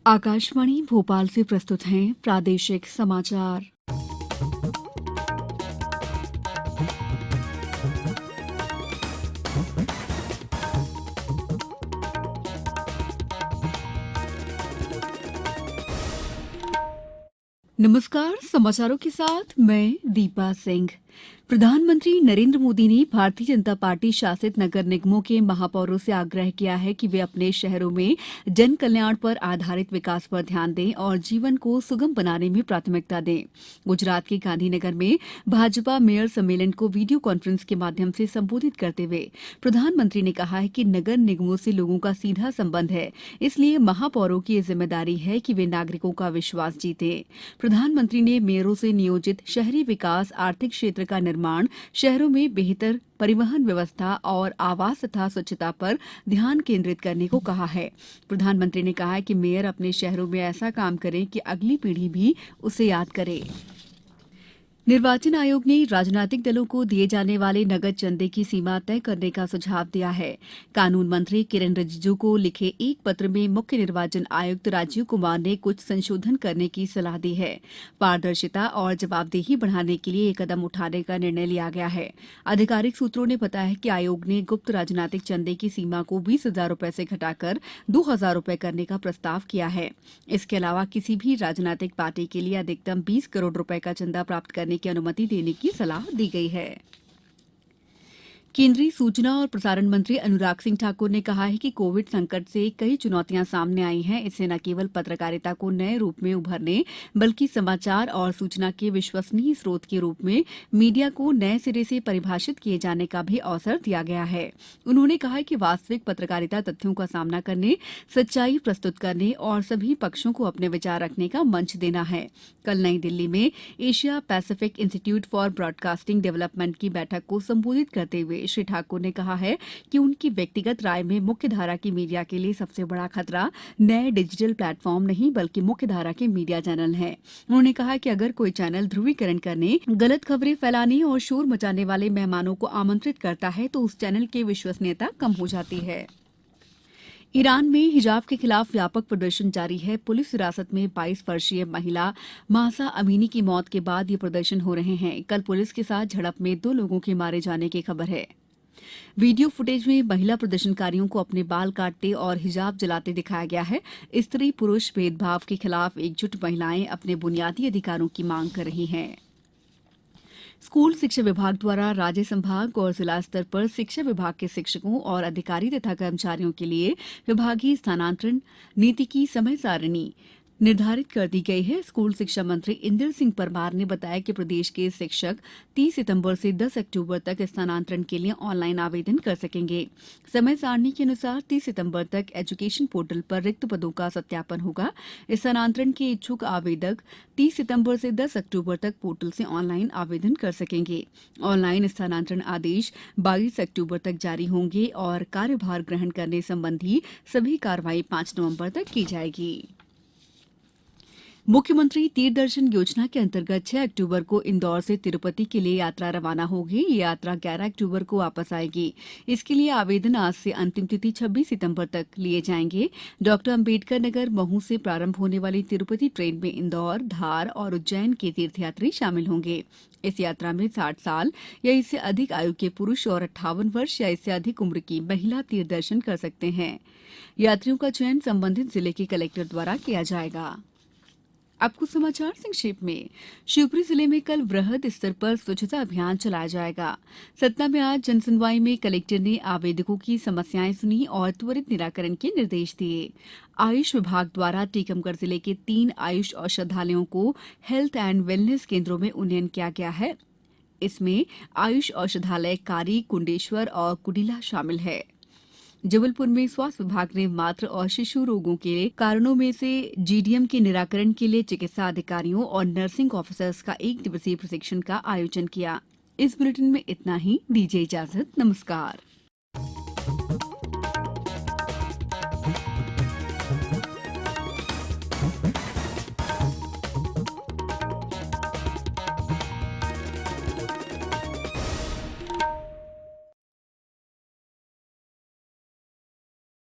आकाशवाणी भोपाल से प्रस्तुत हैं प्रादेशिक समाचार। नमस्कार, समाचारों के साथ मैं दीपा सिंह। प्रधानमंत्री नरेंद्र मोदी ने भारतीय जनता पार्टी शासित नगर निगमों के महापौरों से आग्रह किया है कि वे अपने शहरों में जन कल्याण पर आधारित विकास पर ध्यान दें और जीवन को सुगम बनाने में प्राथमिकता दें। गुजरात के गांधीनगर में भाजपा मेयर सम्मेलन को वीडियो कॉन्फ्रेंस के माध्यम से संबोधित करते हुए प्रधानमंत्री ने कहा है कि नगर निगमों से लोगों का सीधा संबंध है, इसलिए महापौरों की यह जिम्मेदारी है कि वे नागरिकों का विश्वास जीतें। प्रधानमंत्री ने मेयरों से नियोजित शहरी विकास, आर्थिक क्षेत्र का निर्माण, शहरों में बेहतर परिवहन व्यवस्था और आवास तथा स्वच्छता पर ध्यान केंद्रित करने को कहा है। प्रधानमंत्री ने कहा है कि मेयर अपने शहरों में ऐसा काम करें कि अगली पीढ़ी भी उसे याद करे। निर्वाचन आयोग ने राजनीतिक दलों को दिए जाने वाले नगद चंदे की सीमा तय करने का सुझाव दिया है। कानून मंत्री किरेन रिजिजू को लिखे एक पत्र में मुख्य निर्वाचन आयुक्त राजीव कुमार ने कुछ संशोधन करने की सलाह दी है। पारदर्शिता और जवाबदेही बढ़ाने के लिए एक कदम उठाने का निर्णय लिया गया है। आधिकारिक सूत्रों ने बताया कि आयोग ने गुप्त राजनीतिक चंदे की सीमा को 20,000 रुपए से घटाकर 2,000 रुपए करने का प्रस्ताव किया है। इसके अलावा किसी भी राजनीतिक पार्टी के लिए अधिकतम 20 करोड़ रुपए का चंदा प्राप्त करने की अनुमति देने की सलाह दी गई है। केंद्रीय सूचना और प्रसारण मंत्री अनुराग सिंह ठाकुर ने कहा है कि कोविड संकट से कई चुनौतियां सामने आई हैं। इससे न केवल पत्रकारिता को नए रूप में उभरने, बल्कि समाचार और सूचना के विश्वसनीय स्रोत के रूप में मीडिया को नए सिरे से परिभाषित किए जाने का भी अवसर दिया गया है। उन्होंने कहा कि वास्तविक पत्रकारिता तथ्यों का सामना करने, सच्चाई प्रस्तुत करने और सभी पक्षों को अपने विचार रखने का मंच देना है। कल नई दिल्ली में Asia Pacific institute for broadcasting development की बैठक को संबोधित करते हुए श्री ठाकुर ने कहा है कि उनकी व्यक्तिगत राय में मुख्य धारा की मीडिया के लिए सबसे बड़ा खतरा नए डिजिटल प्लेटफॉर्म नहीं, बल्कि मुख्य धारा के मीडिया चैनल हैं। उन्होंने कहा कि अगर कोई चैनल ध्रुवीकरण करने, गलत खबरें फैलाने और शोर मचाने वाले मेहमानों को आमंत्रित करता है तो उस चैनल की विश्वसनीयता कम हो जाती है। ईरान में हिजाब के खिलाफ व्यापक प्रदर्शन जारी है। पुलिस हिरासत में 22 वर्षीय महिला महसा अमीनी की मौत के बाद ये प्रदर्शन हो रहे हैं। कल पुलिस के साथ झड़प में 2 लोगों के मारे जाने की खबर है। वीडियो फुटेज में महिला प्रदर्शनकारियों को अपने बाल काटते और हिजाब जलाते दिखाया गया है। स्त्री पुरुष भेदभाव के खिलाफ एकजुट महिलाएं अपने बुनियादी अधिकारों की मांग कर रही हैं। स्कूल शिक्षा विभाग द्वारा राज्य, संभाग और जिला स्तर पर शिक्षा विभाग के शिक्षकों और अधिकारी तथा कर्मचारियों के लिए विभागीय स्थानांतरण नीति की समय सारिणी निर्धारित कर दी गई है। स्कूल शिक्षा मंत्री इंदर सिंह परमार ने बताया कि प्रदेश के शिक्षक 30 सितंबर से 10 अक्टूबर तक स्थानांतरण के लिए ऑनलाइन आवेदन कर सकेंगे। समय सारणी के अनुसार 30 सितंबर तक एजुकेशन पोर्टल पर रिक्त पदों का सत्यापन होगा। स्थानांतरण के इच्छुक आवेदक 30 सितंबर से 10 अक्टूबर तक पोर्टल से ऑनलाइन आवेदन कर सकेंगे। ऑनलाइन स्थानांतरण आदेश 22 अक्टूबर तक जारी होंगे और कार्यभार ग्रहण करने संबंधी सभी कार्रवाई 5 नवंबर तक की जाएगी। मुख्यमंत्री तीर्थ दर्शन योजना के अंतर्गत 6 अक्टूबर को इंदौर से तिरुपति के लिए यात्रा रवाना होगी। ये यात्रा 11 अक्टूबर को वापस आएगी। इसके लिए आवेदन आज से अंतिम तिथि 26 सितंबर तक लिए जाएंगे। डॉक्टर अंबेडकर नगर महू से प्रारंभ होने वाली तिरुपति ट्रेन में इंदौर, धार और उज्जैन के तीर्थयात्री शामिल होंगे। इस यात्रा में 60 साल या इससे अधिक आयु के पुरुष और 58 वर्ष या इससे अधिक उम्र की महिला तीर्थ दर्शन कर सकते हैं। यात्रियों का चयन संबंधित जिले के कलेक्टर द्वारा किया जाएगा। अब कुछ समाचार संक्षेप में। शिवपुरी जिले में कल वृहद स्तर पर स्वच्छता अभियान चलाया जाएगा। सतना में आज जनसुनवाई में कलेक्टर ने आवेदकों की समस्याएं सुनी और त्वरित निराकरण के निर्देश दिए। आयुष विभाग द्वारा टीकमगढ़ जिले के 3 आयुष औषधालयों को हेल्थ एंड वेलनेस केंद्रों में उन्नयन किया गया है। इसमें आयुष औषधालय कारी, कुंडेश्वर और कुडीला शामिल है। जबलपुर में स्वास्थ्य विभाग ने मातृ और शिशु रोगों के कारणों में से जीडीएम के निराकरण के लिए चिकित्सा अधिकारियों और नर्सिंग ऑफिसर्स का 1 दिवसीय प्रशिक्षण का आयोजन किया। इस बुलेटिन में इतना ही। दीजिए इजाजत। नमस्कार।